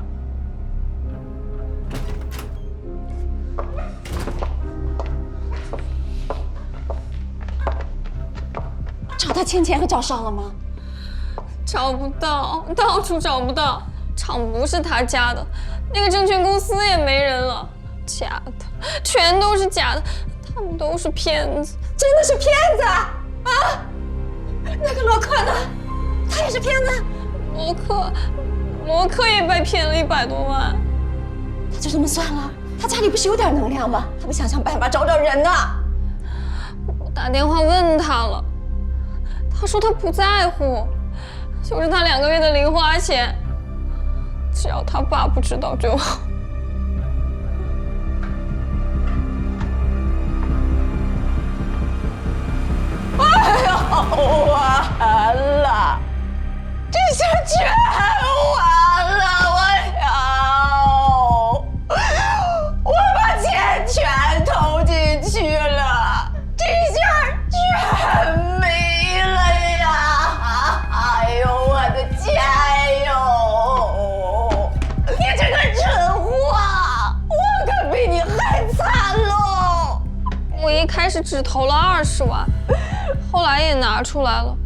找他欠钱和找上了吗？找不到，到处找不到。厂不是他家的，那个证券公司也没人了，假的，全都是假的，他们都是骗子，真的是骗子啊！那个罗克呢？他也是骗子。罗克也被骗了100多万。他就这么算了？他家里不是有点能量吗？他不想想办法找找人呢？我打电话问他了，他说他不在乎，就是他2个月的零花钱，只要他爸不知道就好。哎呦，完了！这下全完了！我把钱全投进去了，这下全没了呀！哎呦，我的钱哟！你这个蠢货，我可比你还惨喽！我一开始只投了20万，后来也拿出来了。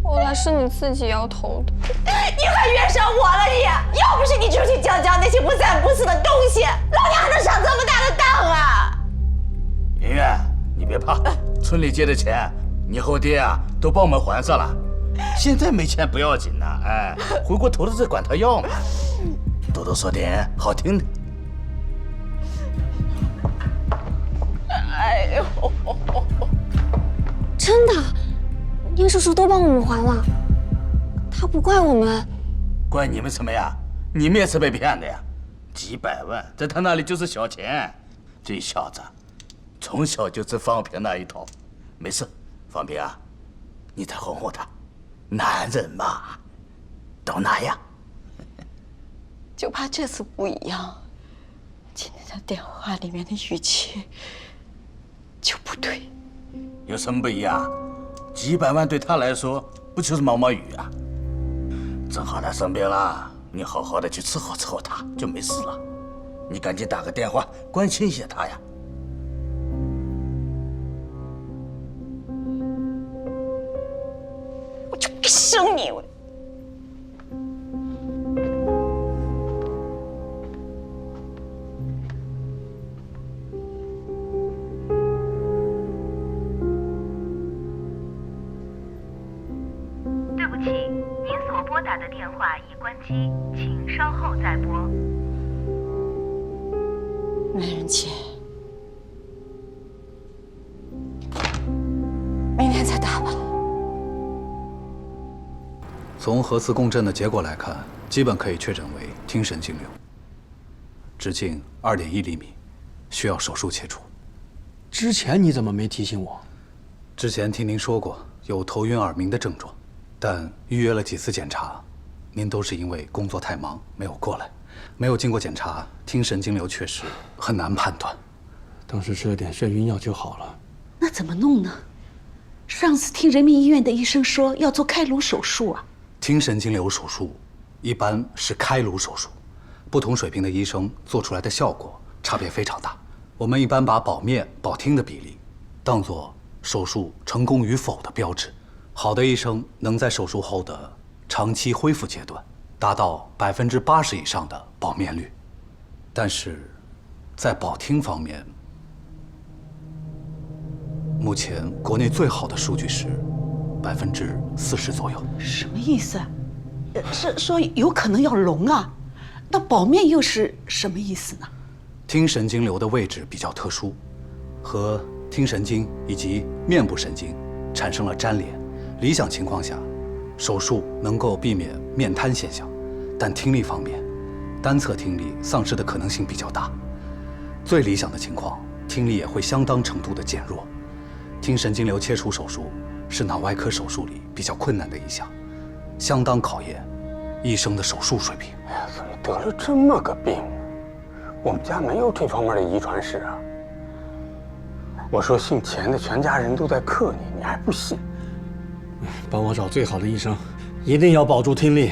后来是你自己要投的，你还冤上我了你！要不是你出去讲讲那些不三不四的东西，老娘还能上这么大的当啊！圆圆，你别怕，村里借的钱，你和我爹啊都帮我们还上了。现在没钱不要紧呐，哎，回过头子再管他要嘛。多多说点好听的。哎呦，真的。聂叔叔都帮我们还了，他不怪我们，怪你们什么呀？你们也是被骗的呀！几百万在他那里就是小钱。这小子从小就吃方平那一套。没事，方平啊，你再哄哄他，男人嘛，都那样。就怕这次不一样。今天他电话里面的语气就不对。有什么不一样？几百万对他来说不就是毛毛雨啊？正好他生病了，你好好的去伺候他就没事了。你赶紧打个电话关心一下他呀。我就不生你！对不起，您所拨打的电话已关机，请稍后再拨。没人接，明天再打吧。从核磁共振的结果来看，基本可以确诊为听神经瘤，直径2.1厘米，需要手术切除。之前你怎么没提醒我？之前听您说过有头晕耳鸣的症状，但预约了几次检查，您都是因为工作太忙没有过来，没有经过检查，听神经瘤确实很难判断。当时吃了点眩晕药就好了。那怎么弄呢？上次听人民医院的医生说要做开颅手术啊。听神经瘤手术一般是开颅手术，不同水平的医生做出来的效果差别非常大。我们一般把保面保听的比例当作手术成功与否的标志。好的医生能在手术后的长期恢复阶段达到80%以上的保面率，但是在保听方面，目前国内最好的数据是40%左右。什么意思？是说有可能要聋啊？那保面又是什么意思呢？听神经瘤的位置比较特殊，和听神经以及面部神经产生了粘连。理想情况下，手术能够避免面瘫现象，但听力方面，单侧听力丧失的可能性比较大。最理想的情况，听力也会相当程度的减弱。听神经瘤切除手术是脑外科手术里比较困难的一项，相当考验医生的手术水平。哎呀，怎么得了这么个病？我们家没有这方面的遗传史啊！我说姓钱的全家人都在克你，你还不信？帮我找最好的医生，一定要保住听力。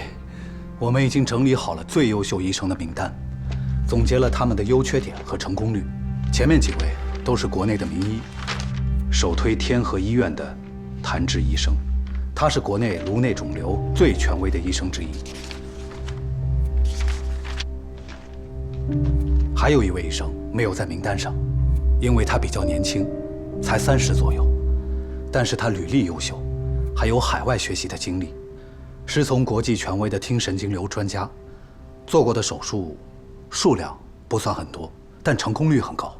我们已经整理好了最优秀医生的名单，总结了他们的优缺点和成功率。前面几位都是国内的名医，首推天河医院的谭志医生，他是国内颅内肿瘤最权威的医生之一。还有一位医生没有在名单上，因为他比较年轻，才30左右，但是他履历优秀，还有海外学习的经历，师从国际权威的听神经瘤专家，做过的手术数量不算很多，但成功率很高，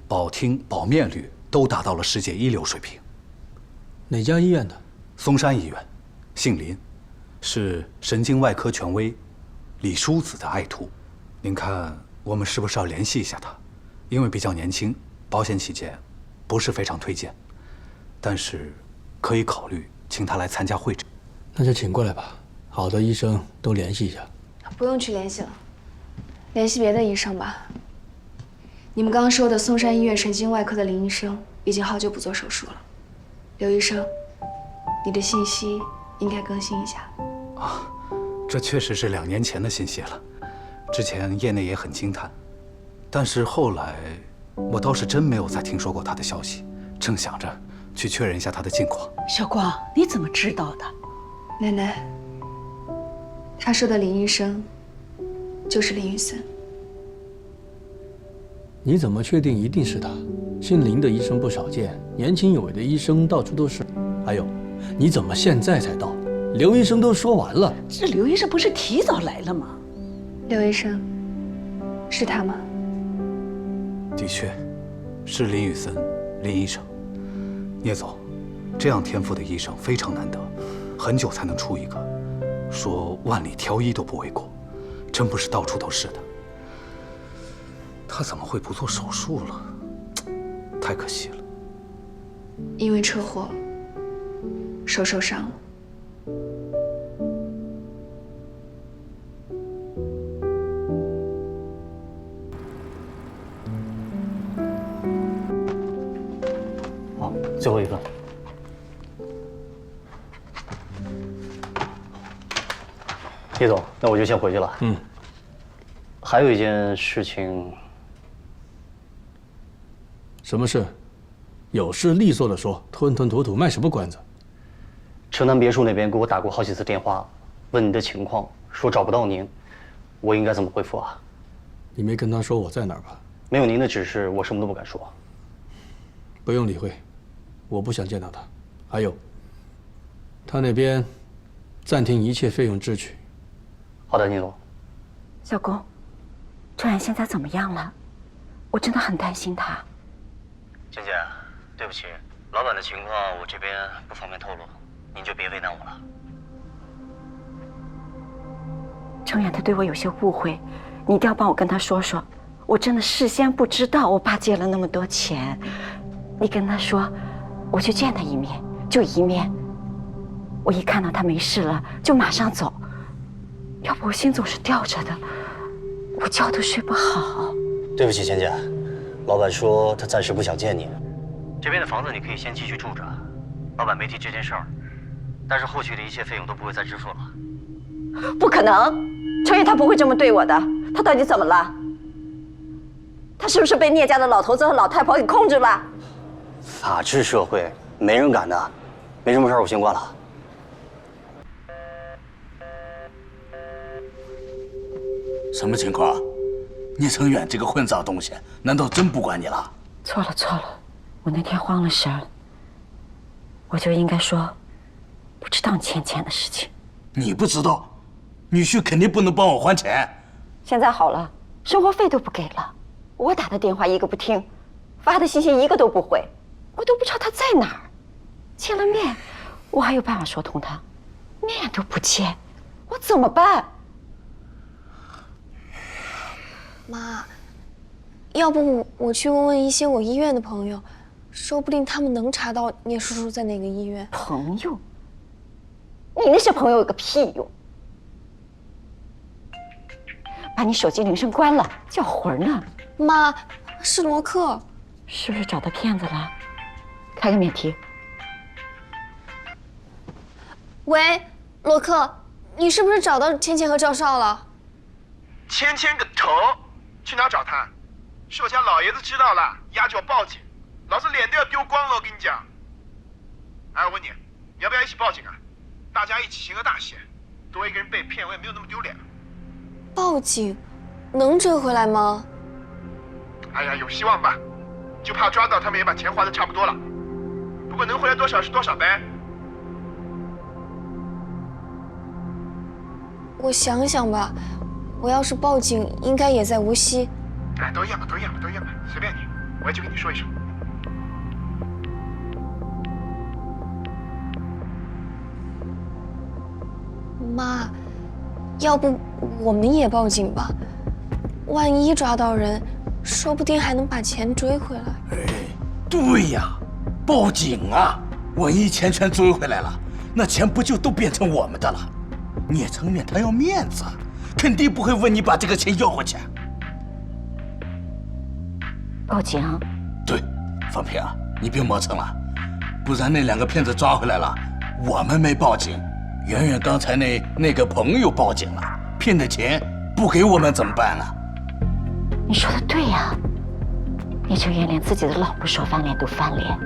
保听保面率都达到了世界一流水平。哪家医院的？松山医院，姓林，是神经外科权威李叔子的爱徒。您看我们是不是要联系一下他？因为比较年轻，保险起见不是非常推荐，但是可以考虑请他来参加会诊。那就请过来吧，好的医生都联系一下。不用去联系了，联系别的医生吧。你们刚刚说的松山医院神经外科的林医生已经好久不做手术了。刘医生，你的信息应该更新一下。啊，这确实是2年前的信息了，之前业内也很惊叹，但是后来我倒是真没有再听说过他的消息，正想着去确认一下他的近况。小光，你怎么知道的？奶奶，他说的林医生就是林雨森。你怎么确定一定是他？姓林的医生不少见，年轻有为的医生到处都是。还有，你怎么现在才到？刘医生都说完了。这刘医生不是提早来了吗？刘医生，是他吗？的确，是林雨森，林医生。聂总，这样天赋的医生非常难得。很久才能出一个，说万里挑一都不为过，真不是到处都是的。他怎么会不做手术了？太可惜了。因为车祸，手受伤了。好，最后一份。叶总，那我就先回去了。嗯。还有一件事情。什么事？有事利索的说，吞吞吐吐卖什么关子？城南别墅那边给我打过好几次电话，问你的情况，说找不到您，我应该怎么回复啊？你没跟他说我在哪儿吧？没有您的指示，我什么都不敢说。不用理会，我不想见到他。还有，他那边暂停一切费用支取。好的，宁总。小公，周然现在怎么样了？我真的很担心他。芊姐，对不起，老板的情况我这边不方便透露，您就别为难我了。程远他对我有些误会，你一定要帮我跟他说说。我真的事先不知道我爸借了那么多钱，你跟他说，我去见他一面，就一面。我一看到他没事了，就马上走，要不我心总是吊着的，我觉都睡不好。对不起，芊姐，老板说他暂时不想见你。这边的房子你可以先继续住着，老板没提这件事儿，但是后续的一切费用都不会再支付了。不可能，程远他不会这么对我的，他到底怎么了？他是不是被聂家的老头子和老太婆给控制了？法治社会，没人敢的。没什么事儿，我先挂了。什么情况？聂成远这个混账东西，难道真不管你了？错了错了，我那天慌了神儿，我就应该说不知道芊芊的事情。你不知道，女婿肯定不能帮我还钱。现在好了，生活费都不给了，我打的电话一个不听，发的信息一个都不回，我都不知道他在哪儿。见了面，我还有办法说通他，面都不见，我怎么办？妈，要不我去问问一些我医院的朋友，说不定他们能查到聂叔叔在哪个医院。朋友？你那些朋友有个屁用！把你手机铃声关了，叫魂呢。妈，是罗克，是不是找到骗子了？开个免提。喂，罗克，你是不是找到芊芊和赵少了？芊芊个头！去哪找他？是我家老爷子知道了，丫就要报警，老子脸都要丢光了，我跟你讲。哎，我问你，你要不要一起报警啊？大家一起行个大喜，多一个人被骗，我也没有那么丢脸。报警，能追回来吗？哎呀，有希望吧，就怕抓到他们也把钱花得差不多了。不过能回来多少是多少呗。我想想吧，我要是报警，应该也在无锡。哎，都一样吧，都一样吧，都一样吧，随便你，我也就跟你说一声。妈，要不我们也报警吧？万一抓到人，说不定还能把钱追回来。哎，对呀，报警啊！万一钱全追回来了，那钱不就都变成我们的了？聂成远他要面子，肯定不会问你把这个钱要回去。报警？对，方平啊，你别磨蹭了，不然那两个骗子抓回来了，我们没报警，圆圆刚才那个朋友报警了，骗的钱不给我们怎么办啊？你说的对呀，聂成远连自己的老婆说翻脸都翻脸，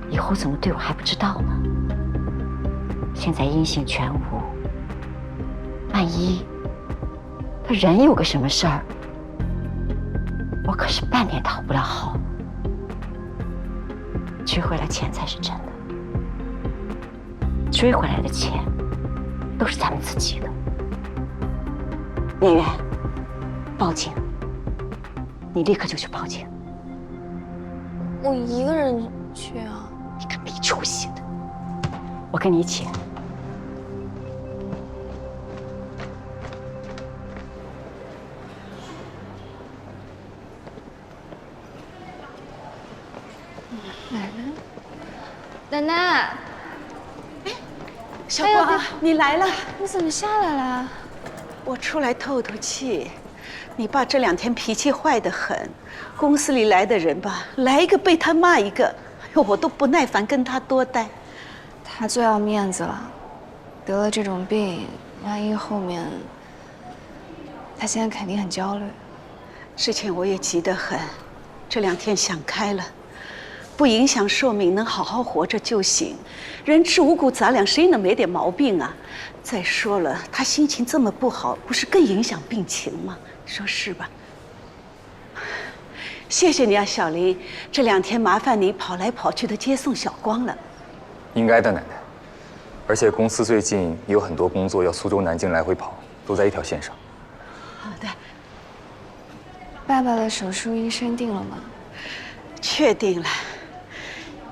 以后怎么对我还不知道呢。现在音信全无，万一他人有个什么事儿，我可是半点讨不了好。追回来钱才是真的，追回来的钱都是咱们自己的。宁远，报警！你立刻就去报警。我一个人去啊？你个没出息的！我跟你请。奶奶，小光，你来了，你怎么下来了？我出来透透气。你爸这2天脾气坏得很，公司里来的人吧，来一个被他骂一个，哎呦，我都不耐烦跟他多待。他最要面子了，得了这种病，万一后面……他现在肯定很焦虑。之前我也急得很，这2天想开了。不影响寿命，能好好活着就行。人吃五谷杂粮，谁能没点毛病啊？再说了，他心情这么不好，不是更影响病情吗？你说是吧？谢谢你啊，小林，这2天麻烦你跑来跑去的接送小光了。应该的，奶奶。而且公司最近有很多工作要苏州、南京来回跑，都在一条线上。好的。爸爸的手术医生定了吗？确定了。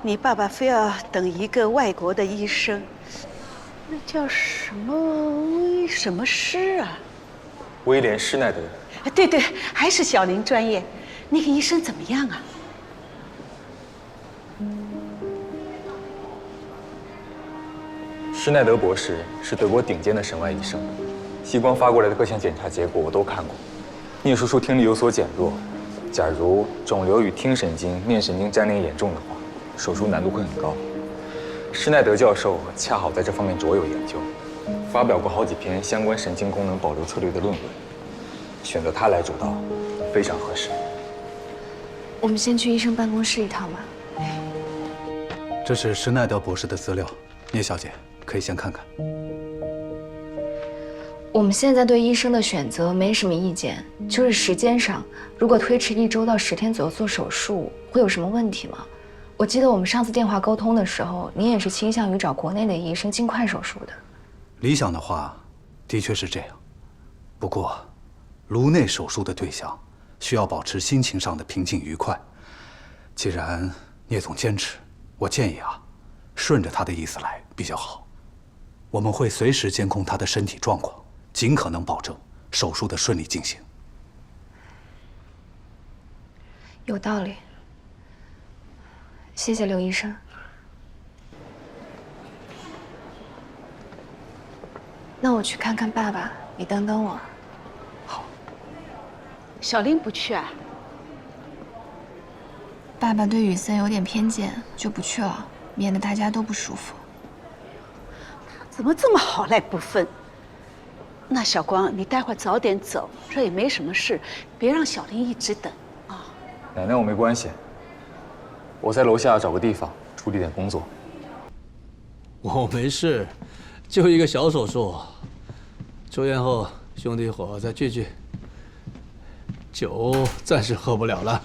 你爸爸非要等一个外国的医生，那叫什么师啊？威廉·施耐德。对对，还是小林专业。那个医生怎么样啊？施耐德博士是德国顶尖的神外医生，西光发过来的各项检查结果我都看过。聂叔叔听力有所减弱，假如肿瘤与听神经、面神经粘连严重的话，手术难度会很高。施耐德教授恰好在这方面着有研究，发表过好几篇相关神经功能保留策略的论文，选择他来主导，非常合适。我们先去医生办公室一趟吧。这是施耐德博士的资料，聂小姐可以先看看。我们现在对医生的选择没什么意见，就是时间上，如果推迟1周到10天左右做手术，会有什么问题吗？我记得我们上次电话沟通的时候，您也是倾向于找国内的医生尽快手术的。理想的话，的确是这样。不过，颅内手术的对象需要保持心情上的平静愉快。既然聂总坚持，我建议啊，顺着他的意思来比较好。我们会随时监控他的身体状况，尽可能保证手术的顺利进行。有道理。谢谢刘医生。那我去看看爸爸，你等等我。好。小林不去啊？爸爸对雨森有点偏见，就不去了，免得大家都不舒服。怎么这么好赖不分？那小光，你待会儿早点走，这也没什么事，别让小林一直等啊。奶奶，我没关系，我在楼下找个地方处理点工作。我没事，就一个小手术。出院后，兄弟伙再聚聚。酒暂时喝不了了。